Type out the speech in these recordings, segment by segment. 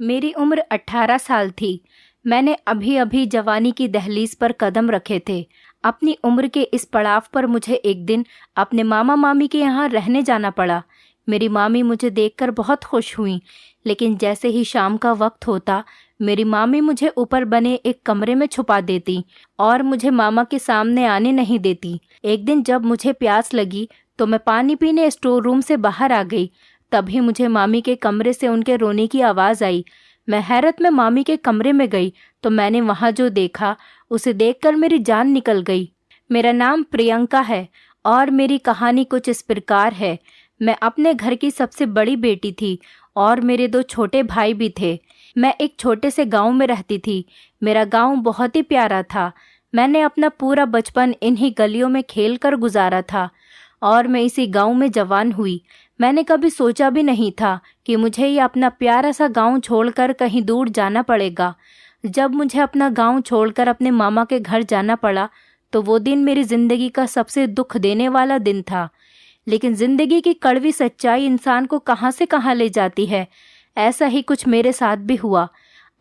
मेरी उम्र 18 साल थी। मैंने अभी अभी जवानी की दहलीज पर कदम रखे थे। अपनी उम्र के इस पड़ाव पर मुझे एक दिन अपने मामा मामी के यहाँ रहने जाना पड़ा। मेरी मामी मुझे देखकर बहुत खुश हुई, लेकिन जैसे ही शाम का वक्त होता मेरी मामी मुझे ऊपर बने एक कमरे में छुपा देती और मुझे मामा के सामने आने नहीं देती। एक दिन जब मुझे प्यास लगी तो मैं पानी पीने स्टोर रूम से बाहर आ गई। तभी मुझे मामी के कमरे से उनके रोने की आवाज़ आई। मैं हैरत में मामी के कमरे में गई तो मैंने वहाँ जो देखा उसे देखकर मेरी जान निकल गई। मेरा नाम प्रियंका है और मेरी कहानी कुछ इस प्रकार है। मैं अपने घर की सबसे बड़ी बेटी थी और मेरे 2 छोटे भाई भी थे। मैं एक छोटे से गांव में रहती थी। मेरा गांव बहुत ही प्यारा था। मैंने अपना पूरा बचपन इन्हीं गलियों में खेल कर गुजारा था और मैं इसी गांव में जवान हुई। मैंने कभी सोचा भी नहीं था कि मुझे ये अपना प्यारा सा गांव छोड़कर कहीं दूर जाना पड़ेगा। जब मुझे अपना गांव छोड़कर अपने मामा के घर जाना पड़ा तो वो दिन मेरी ज़िंदगी का सबसे दुख देने वाला दिन था। लेकिन ज़िंदगी की कड़वी सच्चाई इंसान को कहाँ से कहाँ ले जाती है। ऐसा ही कुछ मेरे साथ भी हुआ।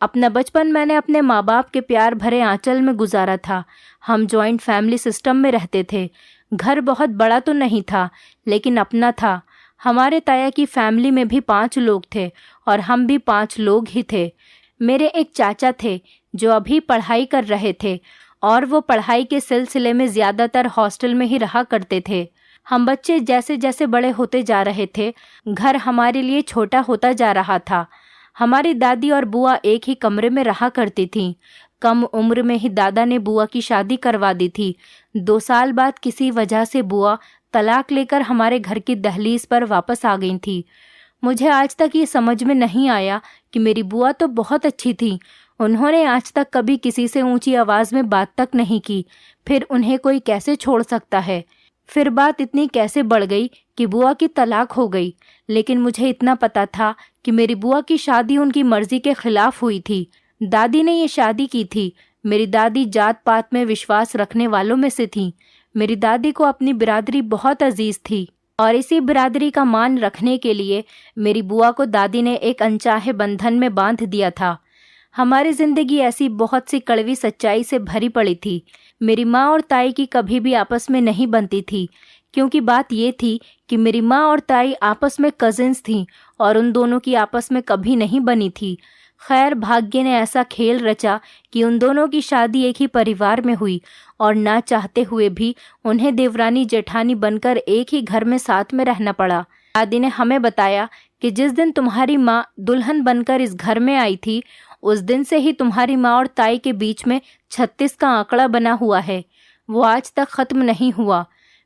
अपना बचपन मैंने अपने माँ बाप के प्यार भरे आंचल में गुजारा था। हम जॉइंट फैमिली सिस्टम में रहते थे। घर बहुत बड़ा तो नहीं था, लेकिन अपना था। हमारे ताया की फैमिली में भी 5 लोग थे और हम भी 5 लोग ही थे। मेरे एक चाचा थे जो अभी पढ़ाई कर रहे थे और वो पढ़ाई के सिलसिले में ज़्यादातर हॉस्टल में ही रहा करते थे। हम बच्चे जैसे जैसे बड़े होते जा रहे थे, घर हमारे लिए छोटा होता जा रहा था। हमारी दादी और बुआ एक ही कमरे में रहा करती थीं। कम उम्र में ही दादा ने बुआ की शादी करवा दी थी। 2 साल बाद किसी वजह से बुआ तलाक लेकर हमारे घर की दहलीज पर वापस आ गई थी। मुझे आज तक ये समझ में नहीं आया कि मेरी बुआ तो बहुत अच्छी थी। उन्होंने आज तक कभी किसी से ऊंची आवाज़ में बात तक नहीं की। फिर उन्हें कोई कैसे छोड़ सकता है। फिर बात इतनी कैसे बढ़ गई कि बुआ की तलाक हो गई। लेकिन मुझे इतना पता था कि मेरी बुआ की शादी उनकी मर्जी के खिलाफ हुई थी। दादी ने ये शादी की थी। मेरी दादी जात पात में विश्वास रखने वालों में से थी। मेरी दादी को अपनी बिरादरी बहुत अजीज थी और इसी बिरादरी का मान रखने के लिए मेरी बुआ को दादी ने एक अनचाहे बंधन में बांध दिया था। हमारी ज़िंदगी ऐसी बहुत सी कड़वी सच्चाई से भरी पड़ी थी। मेरी माँ और ताई की कभी भी आपस में नहीं बनती थी, क्योंकि बात ये थी कि मेरी माँ और ताई आपस में कजिन्स थीं और उन दोनों की आपस में कभी नहीं बनी थी। खैर, भाग्य ने ऐसा खेल रचा कि उन दोनों की शादी एक ही परिवार में हुई और ना चाहते हुए भी उन्हें देवरानी जेठानी बनकर एक ही घर में साथ में रहना पड़ा। दादी ने हमें बताया कि जिस दिन तुम्हारी माँ दुल्हन बनकर इस घर में आई थी, उस दिन से ही तुम्हारी माँ और ताई के बीच में 36 का आंकड़ा बना हुआ है। वो आज तक खत्म नहीं हुआ।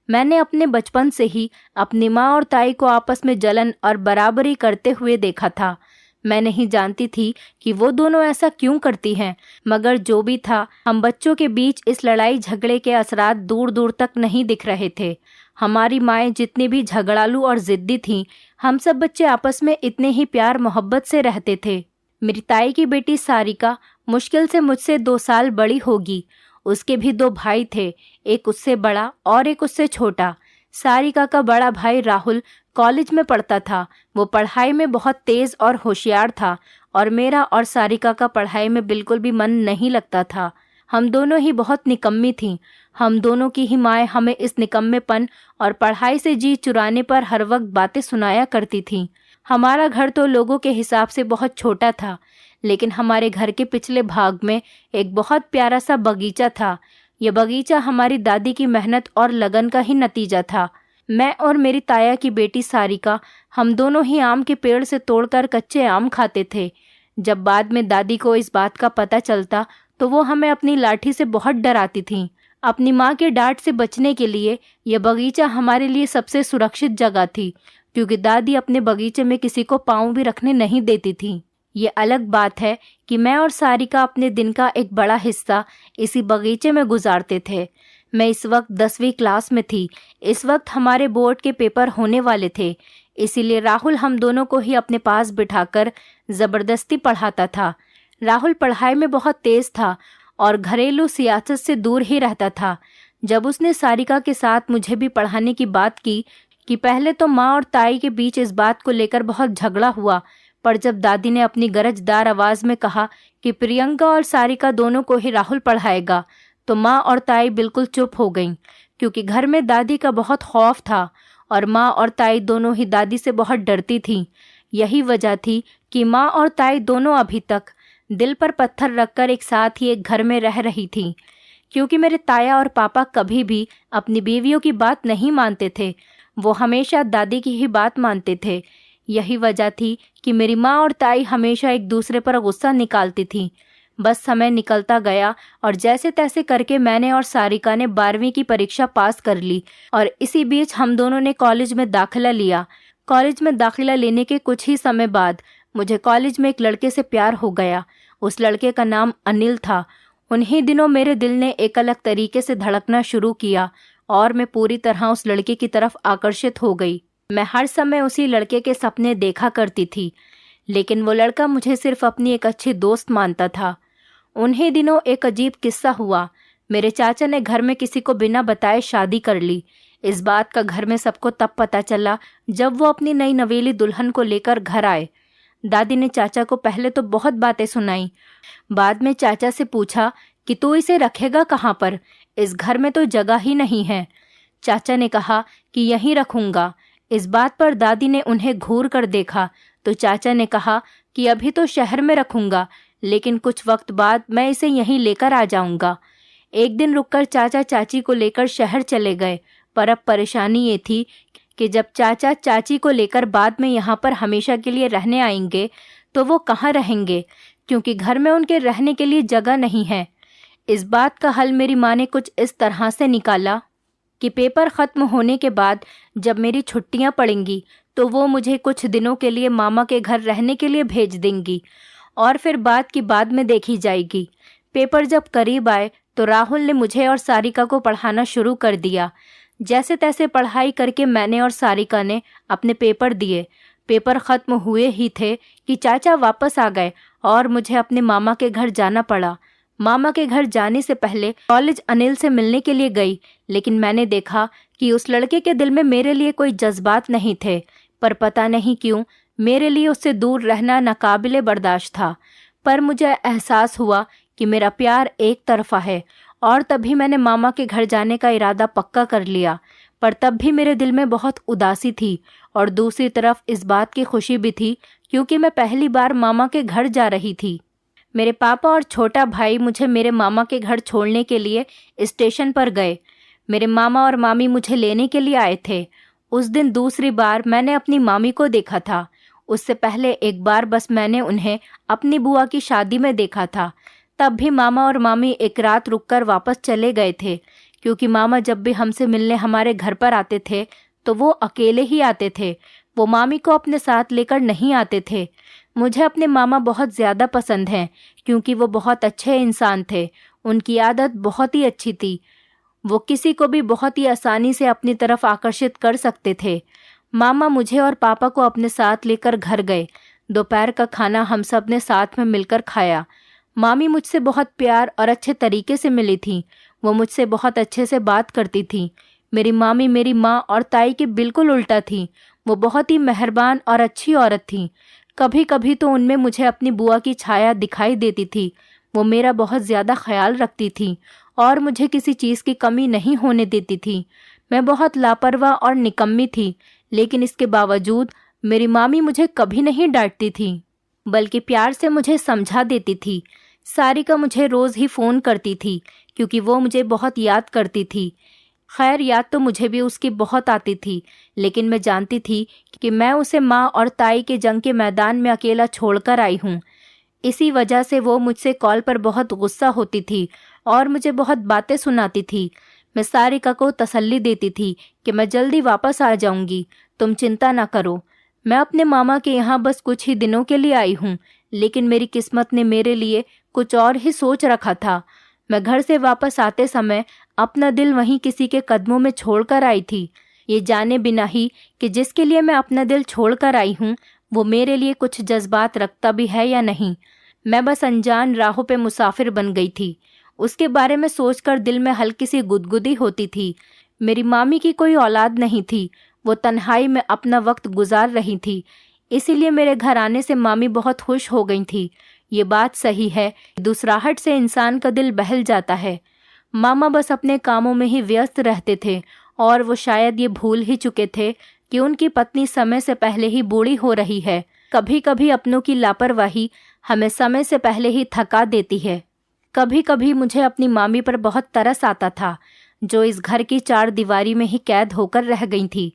मैंने अपने बचपन से ही अपनी माँ और ताई को आपस में जलन और बराबरी करते हुए देखा था। मैं नहीं जानती थी कि वो दोनों ऐसा क्यों करती हैं, मगर जो भी था, हम बच्चों के बीच इस लड़ाई झगड़े के असरात दूर दूर तक नहीं दिख रहे थे। हमारी माएँ जितनी भी झगड़ालू और जिद्दी थीं, हम सब बच्चे आपस में इतने ही प्यार मोहब्बत से रहते थे। मेरी ताई की बेटी सारिका मुश्किल से मुझसे 2 साल बड़ी होगी। उसके भी 2 भाई थे, एक उससे बड़ा और एक उससे छोटा। सारिका का बड़ा भाई राहुल कॉलेज में पढ़ता था। वो पढ़ाई में बहुत तेज़ और होशियार था और मेरा और सारिका का पढ़ाई में बिल्कुल भी मन नहीं लगता था। हम दोनों ही बहुत निकम्मी थीं। हम दोनों की ही माएँ हमें इस निकम्मेपन और पढ़ाई से जी चुराने पर हर वक्त बातें सुनाया करती थीं। हमारा घर तो लोगों के हिसाब से बहुत छोटा था, लेकिन हमारे घर के पिछले भाग में एक बहुत प्यारा सा बगीचा था। यह बगीचा हमारी दादी की मेहनत और लगन का ही नतीजा था। मैं और मेरी ताया की बेटी सारिका, हम दोनों ही आम के पेड़ से तोड़कर कच्चे आम खाते थे। जब बाद में दादी को इस बात का पता चलता तो वो हमें अपनी लाठी से बहुत डराती थीं। अपनी माँ के डांट से बचने के लिए यह बगीचा हमारे लिए सबसे सुरक्षित जगह थी, क्योंकि दादी अपने बगीचे में किसी को पाँव भी रखने नहीं देती थी। ये अलग बात है कि मैं और सारिका अपने दिन का एक बड़ा हिस्सा इसी बगीचे में गुजारते थे। मैं इस वक्त 10वीं क्लास में थी। इस वक्त हमारे बोर्ड के पेपर होने वाले थे, इसीलिए राहुल हम दोनों को ही अपने पास बिठाकर ज़बरदस्ती पढ़ाता था। राहुल पढ़ाई में बहुत तेज़ था और घरेलू सियासत से दूर ही रहता था। जब उसने सारिका के साथ मुझे भी पढ़ाने की बात की कि पहले तो माँ और ताई के बीच इस बात को लेकर बहुत झगड़ा हुआ, पर जब दादी ने अपनी गरजदार आवाज़ में कहा कि प्रियंका और सारिका दोनों को ही राहुल पढ़ाएगा, तो माँ और ताई बिल्कुल चुप हो गईं, क्योंकि घर में दादी का बहुत खौफ था और माँ और ताई दोनों ही दादी से बहुत डरती थीं। यही वजह थी कि माँ और ताई दोनों अभी तक दिल पर पत्थर रखकर एक साथ ही एक घर में रह रही थीं, क्योंकि मेरे ताया और पापा कभी भी अपनी बीवियों की बात नहीं मानते थे। वो हमेशा दादी की ही बात मानते थे। यही वजह थी कि मेरी माँ और ताई हमेशा एक दूसरे पर गुस्सा निकालती थीं। बस समय निकलता गया और जैसे तैसे करके मैंने और सारिका ने 12वीं की परीक्षा पास कर ली और इसी बीच हम दोनों ने कॉलेज में दाखिला लिया। कॉलेज में दाखिला लेने के कुछ ही समय बाद मुझे कॉलेज में एक लड़के से प्यार हो गया। उस लड़के का नाम अनिल था। उन्हीं दिनों मेरे दिल ने एक अलग तरीके से धड़कना शुरू किया और मैं पूरी तरह उस लड़के की तरफ आकर्षित हो गई। मैं हर समय उसी लड़के के सपने देखा करती थी, लेकिन वो लड़का मुझे सिर्फ अपनी एक अच्छी दोस्त मानता था। उन्हीं दिनों एक अजीब किस्सा हुआ। मेरे चाचा ने घर में किसी को बिना बताए शादी कर ली। इस बात का घर में सबको तब पता चला जब वो अपनी नई नवेली दुल्हन को लेकर घर आए। दादी ने चाचा को पहले तो बहुत बातें सुनाई। बाद में चाचा से पूछा कि तू इसे रखेगा कहाँ पर, इस घर में तो जगह ही नहीं है। चाचा ने कहा कि यहीं रखूंगा। इस बात पर दादी ने उन्हें घूर कर देखा तो चाचा ने कहा कि अभी तो शहर में रखूंगा, लेकिन कुछ वक्त बाद मैं इसे यहीं लेकर आ जाऊंगा। एक दिन रुककर चाचा चाची को लेकर शहर चले गए, पर अब परेशानी ये थी कि जब चाचा चाची को लेकर बाद में यहाँ पर हमेशा के लिए रहने आएंगे तो वो कहाँ रहेंगे, क्योंकि घर में उनके रहने के लिए जगह नहीं है। इस बात का हल मेरी माँ ने कुछ इस तरह से निकाला कि पेपर ख़त्म होने के बाद जब मेरी छुट्टियाँ पड़ेंगी तो वो मुझे कुछ दिनों के लिए मामा के घर रहने के लिए भेज देंगी और फिर बात की बाद में देखी जाएगी। पेपर जब करीब आए तो राहुल ने मुझे और सारिका को पढ़ाना शुरू कर दिया। जैसे तैसे पढ़ाई करके मैंने और सारिका ने अपने पेपर दिए। पेपर ख़त्म हुए ही थे कि चाचा वापस आ गए और मुझे अपने मामा के घर जाना पड़ा। मामा के घर जाने से पहले कॉलेज अनिल से मिलने के लिए गई, लेकिन मैंने देखा कि उस लड़के के दिल में मेरे लिए कोई जज्बात नहीं थे, पर पता नहीं क्यों मेरे लिए उससे दूर रहना नाकाबिले बर्दाश्त था। पर मुझे एहसास हुआ कि मेरा प्यार एक तरफा है और तभी मैंने मामा के घर जाने का इरादा पक्का कर लिया। पर तब भी मेरे दिल में बहुत उदासी थी और दूसरी तरफ इस बात की खुशी भी थी क्योंकि मैं पहली बार मामा के घर जा रही थी। मेरे पापा और छोटा भाई मुझे मेरे मामा के घर छोड़ने के लिए स्टेशन पर गए। मेरे मामा और मामी मुझे लेने के लिए आए थे। उस दिन दूसरी बार मैंने अपनी मामी को देखा था। उससे पहले एक बार बस मैंने उन्हें अपनी बुआ की शादी में देखा था। तब भी मामा और मामी एक रात रुककर वापस चले गए थे, क्योंकि मामा जब भी हमसे मिलने हमारे घर पर आते थे तो वो अकेले ही आते थे। वो मामी को अपने साथ लेकर नहीं आते थे। मुझे अपने मामा बहुत ज़्यादा पसंद हैं क्योंकि वो बहुत अच्छे इंसान थे। उनकी आदत बहुत ही अच्छी थी। वो किसी को भी बहुत ही आसानी से अपनी तरफ आकर्षित कर सकते थे। मामा मुझे और पापा को अपने साथ लेकर घर गए। दोपहर का खाना हम सब ने साथ में मिलकर खाया। मामी मुझसे बहुत प्यार और अच्छे तरीके से मिली थी। वो मुझसे बहुत अच्छे से बात करती थी। मेरी मामी मेरी माँ और ताई के बिल्कुल उल्टा थी। वो बहुत ही मेहरबान और अच्छी औरत थी। कभी कभी तो उनमें मुझे अपनी बुआ की छाया दिखाई देती थी। वो मेरा बहुत ज़्यादा ख्याल रखती थी और मुझे किसी चीज़ की कमी नहीं होने देती थी। मैं बहुत लापरवाह और निकम्मी थी, लेकिन इसके बावजूद मेरी मामी मुझे कभी नहीं डांटती थी, बल्कि प्यार से मुझे समझा देती थी। सारिका मुझे रोज़ ही फ़ोन करती थी क्योंकि वो मुझे बहुत याद करती थी। खैर, याद तो मुझे भी उसकी बहुत आती थी, लेकिन मैं जानती थी कि मैं उसे माँ और ताई के जंग के मैदान में अकेला छोड़कर आई हूँ। इसी वजह से वो मुझसे कॉल पर बहुत गुस्सा होती थी और मुझे बहुत बातें सुनाती थी। मैं सारिका को तसल्ली देती थी कि मैं जल्दी वापस आ जाऊंगी, तुम चिंता ना करो। मैं अपने मामा के यहाँ बस कुछ ही दिनों के लिए आई हूँ, लेकिन मेरी किस्मत ने मेरे लिए कुछ और ही सोच रखा था। मैं घर से वापस आते समय अपना दिल वहीं किसी के कदमों में छोड़कर आई थी, ये जाने बिना ही कि जिसके लिए मैं अपना दिल छोड़कर आई हूँ वो मेरे लिए कुछ जज्बात रखता भी है या नहीं। मैं बस अनजान राहों पे मुसाफिर बन गई थी। उसके बारे में सोचकर दिल में हल्की सी गुदगुदी होती थी। मेरी मामी की कोई औलाद नहीं थी। वो तन्हाई में अपना वक्त गुजार रही थी। इसीलिए मेरे घर आने से मामी बहुत खुश हो गई थी। ये बात सही है, दूसराहट से इंसान का दिल बहल जाता है। मामा बस अपने कामों में ही व्यस्त रहते थे और वो शायद ये भूल ही चुके थे कि उनकी पत्नी समय से पहले ही बूढ़ी हो रही है। कभी कभी अपनों की लापरवाही हमें समय से पहले ही थका देती है। कभी कभी मुझे अपनी मामी पर बहुत तरस आता था, जो इस घर की चार दीवारी में ही कैद होकर रह गई थी।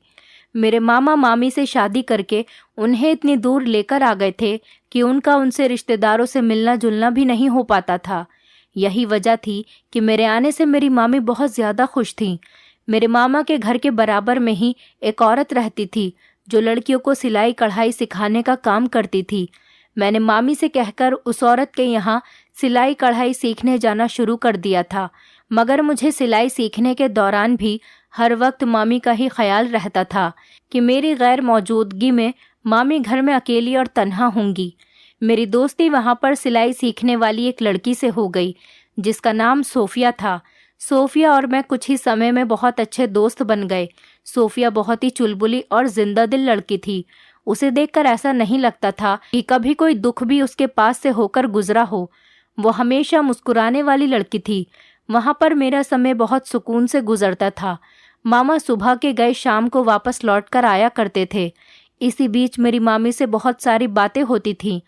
मेरे मामा मामी से शादी करके उन्हें इतनी दूर लेकर आ गए थे कि उनका उनसे रिश्तेदारों से मिलना जुलना भी नहीं हो पाता था। यही वजह थी कि मेरे आने से मेरी मामी बहुत ज़्यादा खुश थीं। मेरे मामा के घर के बराबर में ही एक औरत रहती थी जो लड़कियों को सिलाई कढ़ाई सिखाने का काम करती थी। मैंने मामी से कहकर उस औरत के यहाँ सिलाई कढ़ाई सीखने जाना शुरू कर दिया था, मगर मुझे सिलाई सीखने के दौरान भी हर वक्त मामी का ही ख्याल रहता था कि मेरी गैर मौजूदगी में मामी घर में अकेली और तन्हा होंगी। मेरी दोस्ती वहाँ पर सिलाई सीखने वाली एक लड़की से हो गई जिसका नाम सोफिया था। सोफिया और मैं कुछ ही समय में बहुत अच्छे दोस्त बन गए। सोफिया बहुत ही चुलबुली और जिंदा दिल लड़की थी। उसे देखकर ऐसा नहीं लगता था कि कभी कोई दुख भी उसके पास से होकर गुजरा हो। वो हमेशा मुस्कुराने वाली लड़की थी। वहाँ पर मेरा समय बहुत सुकून से गुजरता था। मामा सुबह के गए शाम को वापस लौट कर आया करते थे। इसी बीच मेरी मामी से बहुत सारी बातें होती थीं।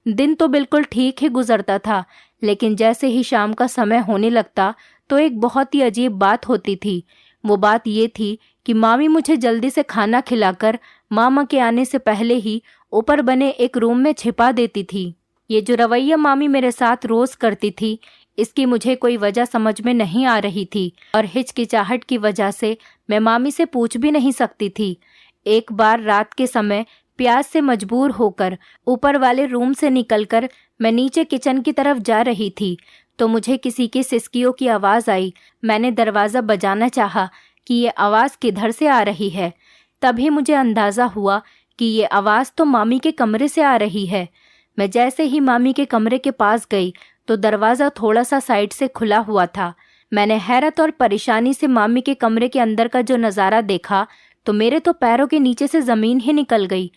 दिन तो बिल्कुल ठीक ही गुजरता था, लेकिन जैसे ही शाम का समय होने लगता तो एक बहुत ही अजीब बात होती थी। वो बात ये थी कि मामी मुझे जल्दी से खाना खिलाकर मामा के आने से पहले ही ऊपर बने एक रूम में छिपा देती थी। ये जो रवैया मामी मेरे साथ रोज करती थी, इसकी मुझे कोई वजह समझ में नहीं आ रही थी और हिचकिचाहट की वजह से मैं मामी से पूछ भी नहीं सकती थी। एक बार रात के समय प्यास से मजबूर होकर ऊपर वाले रूम से निकलकर मैं नीचे किचन की तरफ जा रही थी तो मुझे किसी की सिसकियों की आवाज़ आई। मैंने दरवाज़ा बजाना चाहा कि ये आवाज़ किधर से आ रही है। तभी मुझे अंदाज़ा हुआ कि ये आवाज़ तो मामी के कमरे से आ रही है। मैं जैसे ही मामी के कमरे के पास गई तो दरवाज़ा थोड़ा सा साइड से खुला हुआ था। मैंने हैरत और परेशानी से मामी के कमरे के अंदर का जो नज़ारा देखा तो मेरे तो पैरों के नीचे से ज़मीन ही निकल गई।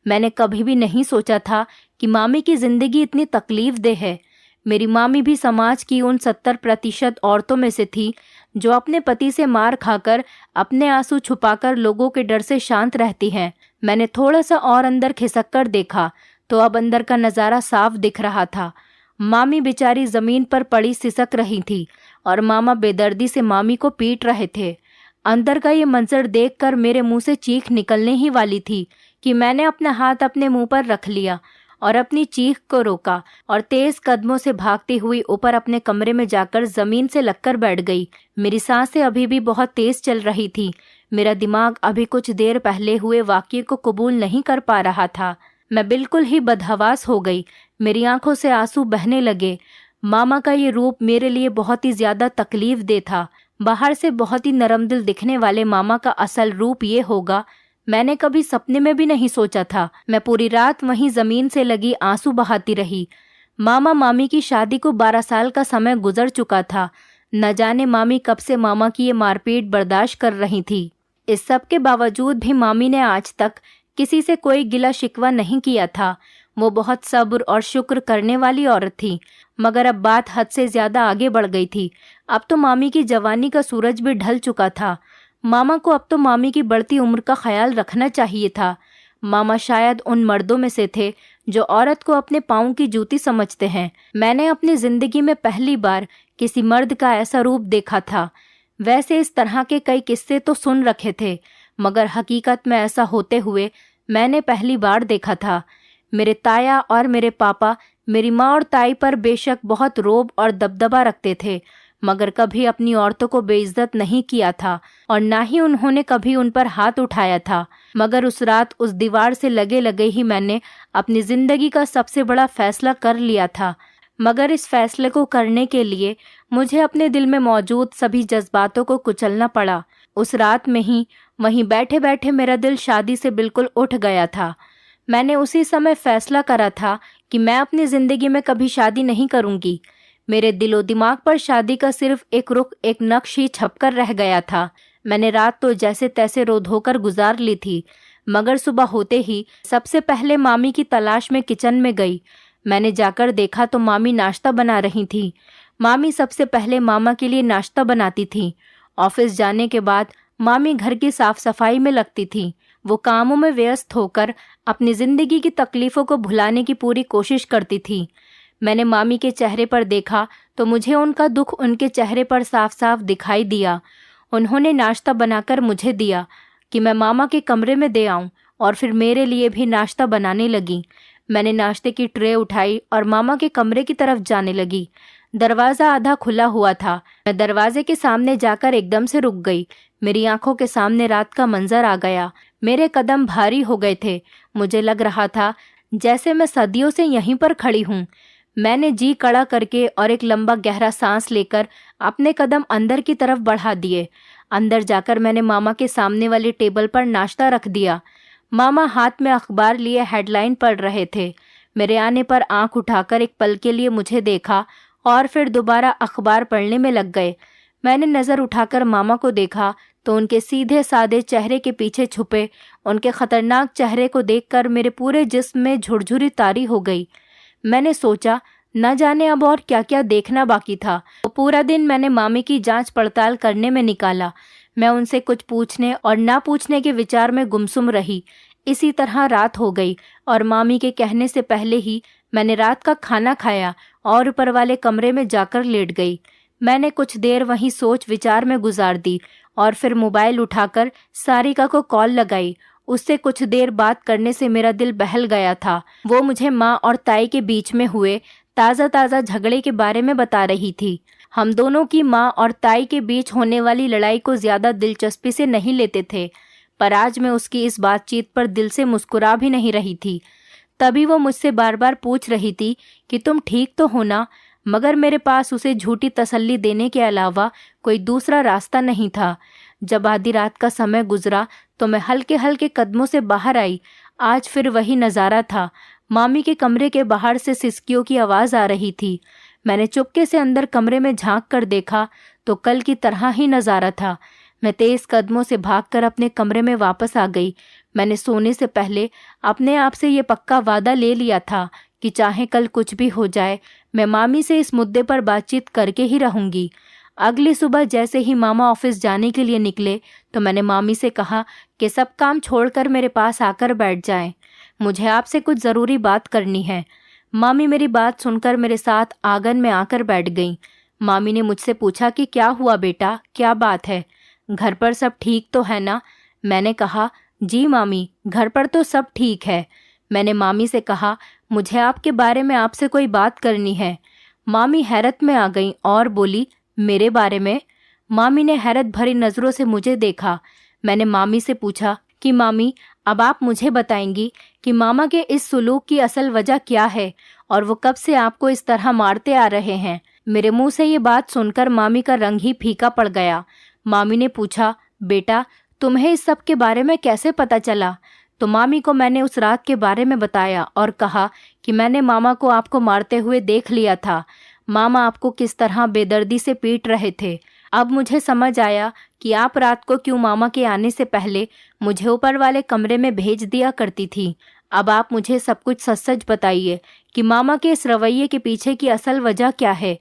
मैंने कभी भी नहीं सोचा था कि मामी की ज़िंदगी इतनी तकलीफ़देह है। मेरी मामी भी समाज की उन 70% औरतों में से थी जो अपने पति से मार खाकर अपने आंसू छुपाकर लोगों के डर से शांत रहती हैं। मैंने थोड़ा सा और अंदर खिसक कर देखा तो अब अंदर का नज़ारा साफ दिख रहा था। मामी बेचारी ज़मीन पर पड़ी सिसक रही थी और मामा बेदर्दी से मामी को पीट रहे थे। अंदर का ये मंजर देखकर मेरे मुंह से चीख निकलने ही वाली थी कि मैंने अपना हाथ अपने मुंह पर रख लिया और अपनी चीख को रोका और तेज कदमों से भागती हुई ऊपर अपने कमरे में जाकर जमीन से लगकर बैठ गई। मेरी सांसें अभी भी बहुत तेज चल रही थी। मेरा दिमाग अभी कुछ देर पहले हुए वाक़ये को कबूल नहीं कर पा रहा था। मैं बिल्कुल ही बदहवास हो गई। मेरी आंखों से आंसू बहने लगे। मामा का ये रूप मेरे लिए बहुत ही ज्यादा तकलीफदेह था। बाहर से बहुत ही नरम दिल दिखने वाले मामा का असल रूप ये होगा, मैंने कभी सपने में भी नहीं सोचा था। मैं पूरी रात वहीं जमीन से लगी आंसू बहाती रही। मामा मामी की शादी को 12 साल का समय गुजर चुका था। न जाने मामी कब से मामा की ये मारपीट बर्दाश्त कर रही थी। इस सब के बावजूद भी मामी ने आज तक किसी से कोई गिला शिकवा नहीं किया था। वो बहुत सब्र और शुक्र करने वाली औरत थी, मगर अब बात हद से ज्यादा आगे बढ़ गई थी। अब तो मामी की जवानी का सूरज भी ढल चुका था। मामा को अब तो मामी की बढ़ती उम्र का ख्याल रखना चाहिए था। मामा शायद उन मर्दों में से थे जो औरत को अपने पाँव की जूती समझते हैं। मैंने अपनी जिंदगी में पहली बार किसी मर्द का ऐसा रूप देखा था। वैसे इस तरह के कई किस्से तो सुन रखे थे, मगर हकीकत में ऐसा होते हुए मैंने पहली बार देखा था। मेरे ताया और मेरे पापा मेरी माँ और ताई पर बेशक बहुत रोब और दबदबा रखते थे, मगर कभी अपनी औरतों को बेइज्जत नहीं किया था और ना ही उन्होंने कभी उन पर हाथ उठाया था। मगर उस रात उस दीवार से लगे लगे ही मैंने अपनी जिंदगी का सबसे बड़ा फैसला कर लिया था। मगर इस फैसले को करने के लिए मुझे अपने दिल में मौजूद सभी जज्बातों को कुचलना पड़ा। उस रात में ही वहीं बैठे बैठे मेरा दिल शादी से बिल्कुल उठ गया था। मैंने उसी समय फैसला करा था कि मैं अपनी ज़िंदगी में कभी शादी नहीं करूँगी। मेरे दिलो दिमाग पर शादी का सिर्फ एक रुख, एक नक्श ही छपकर रह गया था। मैंने रात तो जैसे तैसे रो धोकर गुजार ली थी, मगर सुबह होते ही सबसे पहले मामी की तलाश में किचन में गई। मैंने जाकर देखा तो मामी नाश्ता बना रही थी। मामी सबसे पहले मामा के लिए नाश्ता बनाती थी। ऑफिस जाने के बाद मामी घर की साफ सफाई में लगती थी। वो कामों में व्यस्त होकर अपनी जिंदगी की तकलीफों को भुलाने की पूरी कोशिश करती थी। मैंने मामी के चेहरे पर देखा तो मुझे उनका दुख उनके चेहरे पर साफ साफ दिखाई दिया। उन्होंने नाश्ता बनाकर मुझे दिया कि मैं मामा के कमरे में दे आऊं और फिर मेरे लिए भी नाश्ता बनाने लगी। मैंने नाश्ते की ट्रे उठाई और मामा के कमरे की तरफ जाने लगी। दरवाज़ा आधा खुला हुआ था। मैं दरवाजे के सामने जाकर एकदम से रुक गई। मेरी आंखों के सामने रात का मंजर आ गया। मेरे कदम भारी हो गए थे। मुझे लग रहा था जैसे मैं सदियों से यहीं पर खड़ी हूँ। मैंने जी कड़ा करके और एक लंबा गहरा सांस लेकर अपने कदम अंदर की तरफ बढ़ा दिए। अंदर जाकर मैंने मामा के सामने वाली टेबल पर नाश्ता रख दिया। मामा हाथ में अखबार लिए हेडलाइन पढ़ रहे थे। मेरे आने पर आंख उठाकर एक पल के लिए मुझे देखा और फिर दोबारा अखबार पढ़ने में लग गए। मैंने नज़र उठाकर मामा को देखा तो उनके सीधे सादे चेहरे के पीछे छुपे उनके खतरनाक चेहरे को देखकर मेरे पूरे जिस्म में झुरझुरी तारी हो गई। मैंने सोचा न जाने अब और क्या क्या देखना बाकी था। तो पूरा दिन मैंने मामी की जांच पड़ताल करने में निकाला। मैं उनसे कुछ पूछने और ना पूछने के विचार में गुमसुम रही। इसी तरह रात हो गई और मामी के कहने से पहले ही मैंने रात का खाना खाया और ऊपर वाले कमरे में जाकर लेट गई। मैंने कुछ देर वहीं सोच विचार में गुजार दी और फिर मोबाइल उठाकर सारिका को कॉल लगाई। उससे कुछ देर बात करने से मेरा दिल बहल गया था। वो मुझे माँ और ताई के बीच में हुए ताज़ा झगड़े के बारे में बता रही थी। हम दोनों की माँ और ताई के बीच होने वाली लड़ाई को ज़्यादा दिलचस्पी से नहीं लेते थे, पर आज मैं उसकी इस बातचीत पर दिल से मुस्कुरा भी नहीं रही थी। तभी वो मुझसे बार बार पूछ रही थी कि तुम ठीक तो हो ना, मगर मेरे पास उसे झूठी तसल्ली देने के अलावा कोई दूसरा रास्ता नहीं था। जब आधी रात का समय गुजरा तो मैं हल्के हल्के कदमों से बाहर आई। आज फिर वही नज़ारा था। मामी के कमरे के बाहर से सिसकियों की आवाज़ आ रही थी। मैंने चुपके से अंदर कमरे में झांक कर देखा तो कल की तरह ही नज़ारा था। मैं तेज़ कदमों से भागकर अपने कमरे में वापस आ गई। मैंने सोने से पहले अपने आप से ये पक्का वादा ले लिया था कि चाहे कल कुछ भी हो जाए, मैं मामी से इस मुद्दे पर बातचीत करके ही रहूँगी। अगली सुबह जैसे ही मामा ऑफिस जाने के लिए निकले तो मैंने मामी से कहा कि सब काम छोड़कर मेरे पास आकर बैठ जाएं। मुझे आपसे कुछ ज़रूरी बात करनी है। मामी मेरी बात सुनकर मेरे साथ आंगन में आकर बैठ गईं। मामी ने मुझसे पूछा कि क्या हुआ बेटा, क्या बात है? घर पर सब ठीक तो है ना? मैंने कहा जी मामी, घर पर तो सब ठीक है। मैंने मामी से कहा मुझे आपके बारे में आपसे कोई बात करनी है। मामी हैरत में आ गईं और बोली मेरे बारे में? मामी ने हैरत भरी नज़रों से मुझे देखा। मैंने मामी से पूछा कि मामी अब आप मुझे बताएंगी कि मामा के इस सुलूक की असल वजह क्या है और वो कब से आपको इस तरह मारते आ रहे हैं। मेरे मुंह से ये बात सुनकर मामी का रंग ही फीका पड़ गया। मामी ने पूछा बेटा तुम्हें इस सब के बारे में कैसे पता चला? तो मामी को मैंने उस रात के बारे में बताया और कहा कि मैंने मामा को आपको मारते हुए देख लिया था। मामा आपको किस तरह बेदर्दी से पीट रहे थे। अब मुझे समझ आया कि आप रात को क्यों मामा के आने से पहले मुझे ऊपर वाले कमरे में भेज दिया करती थी। अब आप मुझे सब कुछ सच सच बताइए कि मामा के इस रवैये के पीछे की असल वजह क्या है।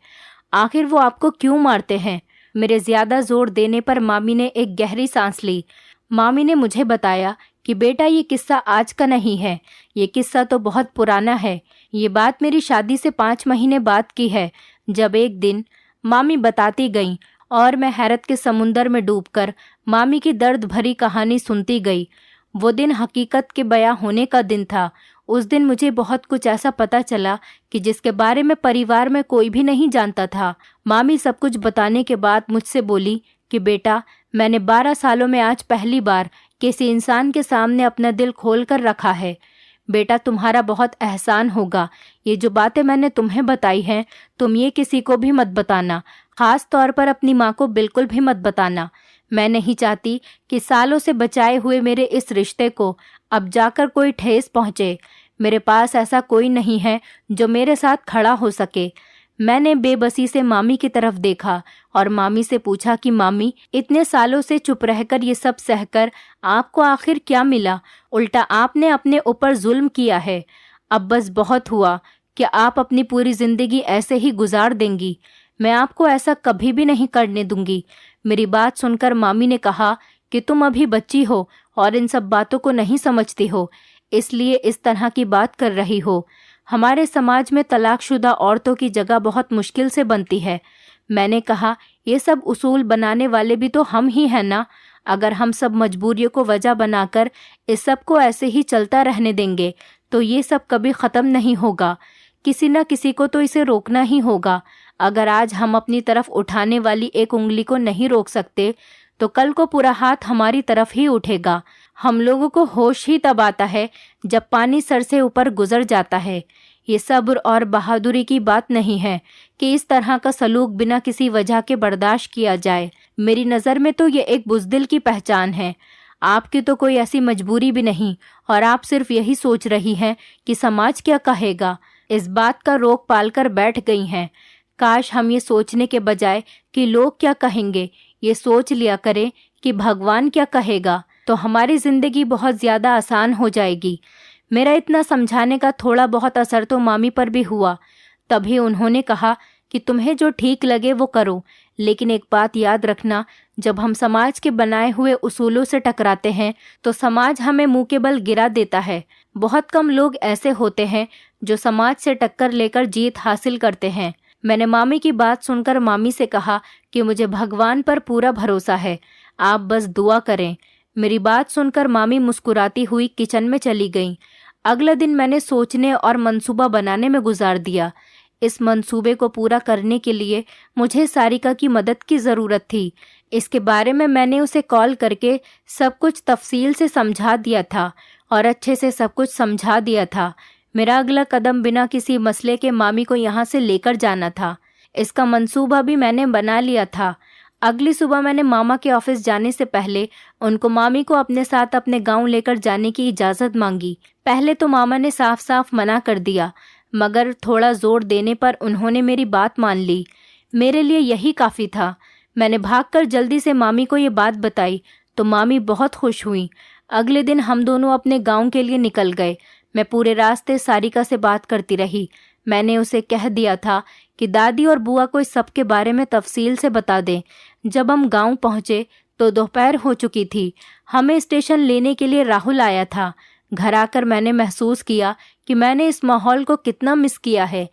आखिर वो आपको क्यों मारते हैं? मेरे ज़्यादा जोर देने पर मामी ने एक गहरी सांस ली। मामी ने मुझे बताया कि बेटा ये किस्सा आज का नहीं है, ये किस्सा तो बहुत पुराना है। ये बात मेरी शादी से 5 महीने बाद की है। जब एक दिन मामी बताती गईं और मैं हैरत के समुंदर में डूबकर मामी की दर्द भरी कहानी सुनती गई। वो दिन हकीकत के बयां होने का दिन था। उस दिन मुझे बहुत कुछ ऐसा पता चला कि जिसके बारे में परिवार में कोई भी नहीं जानता था। मामी सब कुछ बताने के बाद मुझसे बोली कि बेटा मैंने 12 सालों में आज पहली बार किसी इंसान के सामने अपना दिल खोल कर रखा है। बेटा तुम्हारा बहुत एहसान होगा। ये जो बातें मैंने तुम्हें बताई हैं तुम ये किसी को भी मत बताना, खास तौर पर अपनी माँ को बिल्कुल भी मत बताना। मैं नहीं चाहती कि सालों से बचाए हुए मेरे इस रिश्ते को अब जाकर कोई ठेस पहुँचे। मेरे पास ऐसा कोई नहीं है जो मेरे साथ खड़ा हो सके। मैंने बेबसी से मामी की तरफ देखा और मामी से पूछा कि मामी, इतने सालों से चुप रहकर ये सब सहकर आपको आखिर क्या मिला? उल्टा आपने अपने ऊपर जुल्म किया है। अब बस बहुत हुआ। क्या आप अपनी पूरी जिंदगी ऐसे ही गुजार देंगी? मैं आपको ऐसा कभी भी नहीं करने दूंगी। मेरी बात सुनकर मामी ने कहा कि तुम अभी बच्ची हो और इन सब बातों को नहीं समझती हो, इसलिए इस तरह की बात कर रही हो। हमारे समाज में तलाकशुदा औरतों की जगह बहुत मुश्किल से बनती है। मैंने कहा, ये सब उसूल बनाने वाले भी तो हम ही हैं ना। अगर हम सब मजबूरियों को वजह बनाकर इस सब को ऐसे ही चलता रहने देंगे तो ये सब कभी ख़त्म नहीं होगा। किसी न किसी को तो इसे रोकना ही होगा। अगर आज हम अपनी तरफ उठाने वाली एक उंगली को नहीं रोक सकते तो कल को पूरा हाथ हमारी तरफ ही उठेगा। हम लोगों को होश ही तब आता है जब पानी सर से ऊपर गुजर जाता है। ये सब्र और बहादुरी की बात नहीं है कि इस तरह का सलूक बिना किसी वजह के बर्दाश्त किया जाए। मेरी नज़र में तो ये एक बुज़दिल की पहचान है। आपकी तो कोई ऐसी मजबूरी भी नहीं और आप सिर्फ यही सोच रही हैं कि समाज क्या कहेगा। इस बात का रोक पाल कर बैठ गई हैं। काश हम ये सोचने के बजाय कि लोग क्या कहेंगे, ये सोच लिया करें कि भगवान क्या कहेगा, तो हमारी ज़िंदगी बहुत ज़्यादा आसान हो जाएगी। मेरा इतना समझाने का थोड़ा बहुत असर तो मामी पर भी हुआ। तभी उन्होंने कहा कि तुम्हें जो ठीक लगे वो करो, लेकिन एक बात याद रखना, जब हम समाज के बनाए हुए उसूलों से टकराते हैं तो समाज हमें मुंह के बल गिरा देता है। बहुत कम लोग ऐसे होते हैं जो समाज से टक्कर लेकर जीत हासिल करते हैं। मैंने मामी की बात सुनकर मामी से कहा कि मुझे भगवान पर पूरा भरोसा है, आप बस दुआ करें। मेरी बात सुनकर मामी मुस्कुराती हुई किचन में चली गईं। अगला दिन मैंने सोचने और मंसूबा बनाने में गुजार दिया। इस मंसूबे को पूरा करने के लिए मुझे सारिका की मदद की ज़रूरत थी। इसके बारे में मैंने उसे कॉल करके सब कुछ तफसील से समझा दिया था और अच्छे से सब कुछ समझा दिया था। मेरा अगला कदम बिना किसी मसले के मामी को यहाँ से लेकर जाना था। इसका मंसूबा भी मैंने बना लिया था। अगली सुबह मैंने मामा के ऑफिस जाने से पहले उनको मामी को अपने साथ अपने गांव लेकर जाने की इजाज़त मांगी। पहले तो मामा ने साफ साफ मना कर दिया, मगर थोड़ा जोर देने पर उन्होंने मेरी बात मान ली। मेरे लिए यही काफ़ी था। मैंने भागकर जल्दी से मामी को ये बात बताई तो मामी बहुत खुश हुई। अगले दिन हम दोनों अपने गांव के लिए निकल गए। मैं पूरे रास्ते सारिका से बात करती रही। मैंने उसे कह दिया था कि दादी और बुआ को इस सब के बारे में तफसील से बता दें। जब हम गांव पहुंचे तो दोपहर हो चुकी थी। हमें स्टेशन लेने के लिए राहुल आया था। घर आकर मैंने महसूस किया कि मैंने इस माहौल को कितना मिस किया है।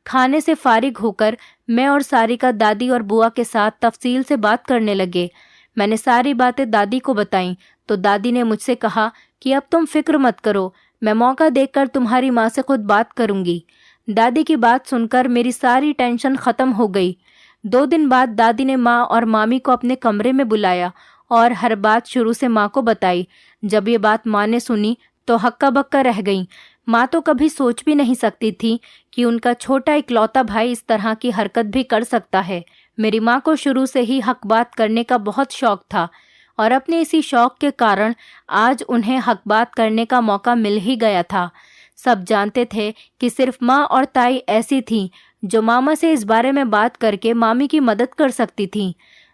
खाने से फारिग होकर मैं और सारिका दादी और बुआ के साथ तफसील से बात करने लगे। मैंने सारी बातें दादी को बताईं तो दादी ने मुझसे कहा कि अब तुम फिक्र मत करो, मैं मौका देखकर तुम्हारी माँ से खुद बात करूंगी। दादी की बात सुनकर मेरी सारी टेंशन ख़त्म हो गई। 2 दिन बाद दादी ने माँ और मामी को अपने कमरे में बुलाया और हर बात शुरू से माँ को बताई। जब ये बात माँ ने सुनी तो हक्का बक्का रह गई। माँ तो कभी सोच भी नहीं सकती थी कि उनका छोटा इकलौता भाई इस तरह की हरकत भी कर सकता है। मेरी माँ को शुरू से ही हक बात करने का बहुत शौक था और अपने इसी शौक के कारण आज उन्हें हक बात करने का मौका मिल ही गया था। सब जानते थे कि सिर्फ माँ और ताई ऐसी थीं जो मामा से इस बारे में बात करके मामी की मदद कर सकती थीं।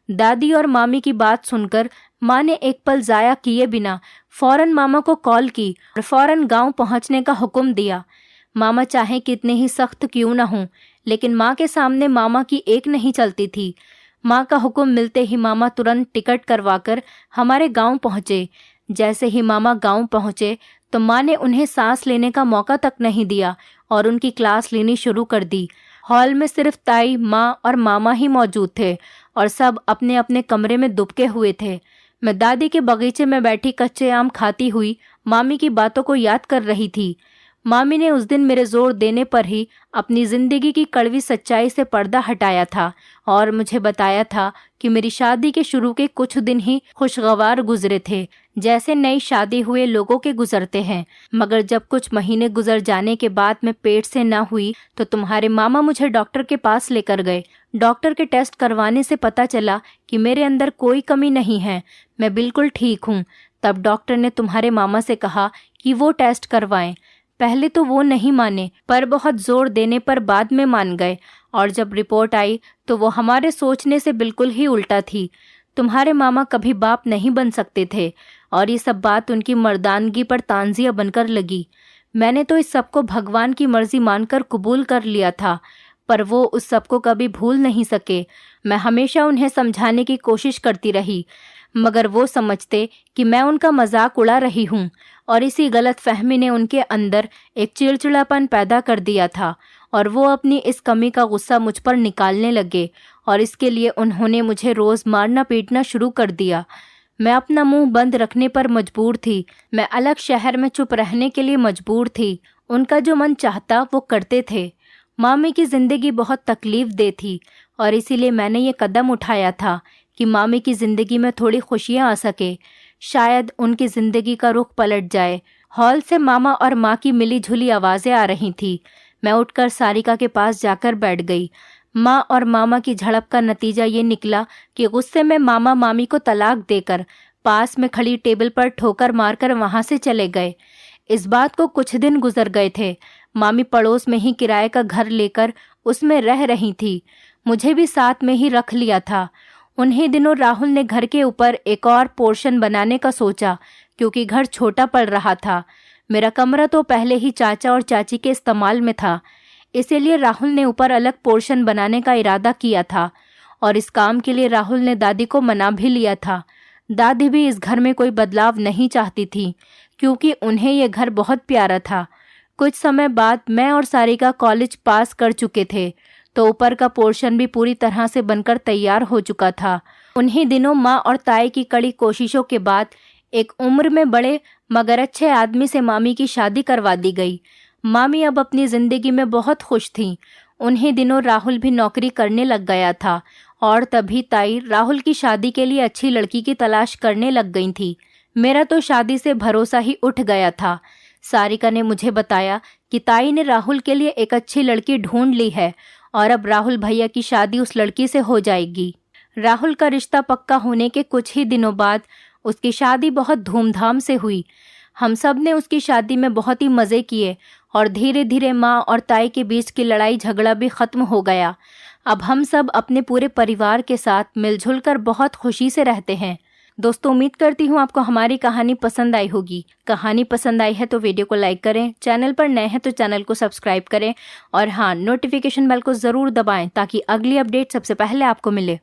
दादी और मामी की बात सुनकर माँ ने एक पल ज़ाया किए बिना फौरन मामा को कॉल की और फौरन गांव पहुंचने का हुक्म दिया। मामा चाहे कितने ही सख्त क्यों न हों, लेकिन माँ के सामने मामा की एक नहीं चलती थी। माँ का हुक्म मिलते ही मामा तुरंत टिकट करवाकर हमारे गांव पहुँचे। जैसे ही मामा गांव पहुँचे तो माँ ने उन्हें सांस लेने का मौका तक नहीं दिया और उनकी क्लास लेनी शुरू कर दी। हॉल में सिर्फ ताई, माँ और मामा ही मौजूद थे और सब अपने अपने कमरे में दुबके हुए थे। मैं दादी के बगीचे में बैठी कच्चे आम खाती हुई मामी की बातों को याद कर रही थी। मामी ने उस दिन मेरे जोर देने पर ही अपनी ज़िंदगी की कड़वी सच्चाई से पर्दा हटाया था और मुझे बताया था कि मेरी शादी के शुरू के कुछ दिन ही खुशगवार गुजरे थे, जैसे नई शादी हुए लोगों के गुजरते हैं। मगर जब कुछ महीने गुजर जाने के बाद मैं पेट से ना हुई तो तुम्हारे मामा मुझे डॉक्टर के पास लेकर गए। डॉक्टर के टेस्ट करवाने से पता चला कि मेरे अंदर कोई कमी नहीं है, मैं बिल्कुल ठीक हूँ। तब डॉक्टर ने तुम्हारे मामा से कहा कि वो टेस्ट करवाएं। पहले तो वो नहीं माने, पर बहुत जोर देने पर बाद में मान गए। और जब रिपोर्ट आई तो वो हमारे सोचने से बिल्कुल ही उल्टा थी। तुम्हारे मामा कभी बाप नहीं बन सकते थे, और ये सब बात उनकी मर्दानगी पर तांजिया बनकर लगी। मैंने तो इस सबको भगवान की मर्जी मानकर कबूल कर लिया था, पर वो उस सबको कभी भूल नहीं सके। मैं हमेशा उन्हें समझाने की कोशिश करती रही, मगर वो समझते कि मैं उनका मजाक उड़ा रही हूँ, और इसी गलत फहमी ने उनके अंदर एक चिड़चिड़ापन पैदा कर दिया था, और वो अपनी इस कमी का गुस्सा मुझ पर निकालने लगे, और इसके लिए उन्होंने मुझे रोज़ मारना पीटना शुरू कर दिया। मैं अपना मुंह बंद रखने पर मजबूर थी। मैं अलग शहर में चुप रहने के लिए मजबूर थी। उनका जो मन चाहता वो करते थे। मामी की ज़िंदगी बहुत तकलीफ दे थी, और इसीलिए मैंने ये कदम उठाया था कि मामी की ज़िंदगी में थोड़ी खुशियाँ आ सके। शायद उनकी ज़िंदगी का रुख पलट जाए। हॉल से मामा और माँ की मिली जुली आवाज़ें आ रही थी। मैं उठकर सारिका के पास जाकर बैठ गई। माँ और मामा की झड़प का नतीजा ये निकला कि गुस्से में मामा मामी को तलाक देकर पास में खड़ी टेबल पर ठोकर मारकर वहाँ से चले गए। इस बात को कुछ दिन गुजर गए थे। मामी पड़ोस में ही किराए का घर लेकर उसमें रह रही थी। मुझे भी साथ में ही रख लिया था। उन्हीं दिनों राहुल ने घर के ऊपर एक और पोर्शन बनाने का सोचा, क्योंकि घर छोटा पड़ रहा था। मेरा कमरा तो पहले ही चाचा और चाची के इस्तेमाल में था, इसीलिए राहुल ने ऊपर अलग पोर्शन बनाने का इरादा किया था, और इस काम के लिए राहुल ने दादी को मना भी लिया था। दादी भी इस घर में कोई बदलाव नहीं चाहती थी, क्योंकि उन्हें यह घर बहुत प्यारा था। कुछ समय बाद मैं और सारिका कॉलेज पास कर चुके थे, तो ऊपर का पोर्शन भी पूरी तरह से बनकर तैयार हो चुका था। उन्हीं दिनों माँ और ताई की कड़ी कोशिशों के बाद एक उम्र में बड़े मगर अच्छे आदमी से मामी की शादी करवा दी गई। मामी अब अपनी ज़िंदगी में बहुत खुश थीं। उन्हीं दिनों राहुल भी नौकरी करने लग गया था, और तभी ताई राहुल की शादी के लिए अच्छी लड़की की तलाश करने लग गई थी। मेरा तो शादी से भरोसा ही उठ गया था। सारिका ने मुझे बताया कि ताई ने राहुल के लिए एक अच्छी लड़की ढूंढ ली है, और अब राहुल भैया की शादी उस लड़की से हो जाएगी। राहुल का रिश्ता पक्का होने के कुछ ही दिनों बाद उसकी शादी बहुत धूमधाम से हुई। हम सब ने उसकी शादी में बहुत ही मज़े किए, और धीरे धीरे माँ और ताई के बीच की लड़ाई झगड़ा भी ख़त्म हो गया। अब हम सब अपने पूरे परिवार के साथ मिलजुल कर बहुत खुशी से रहते हैं। दोस्तों, उम्मीद करती हूँ आपको हमारी कहानी पसंद आई होगी। कहानी पसंद आई है तो वीडियो को लाइक करें, चैनल पर नए हैं तो चैनल को सब्सक्राइब करें, और हाँ, नोटिफिकेशन बेल को ज़रूर दबाएं ताकि अगली अपडेट सबसे पहले आपको मिले।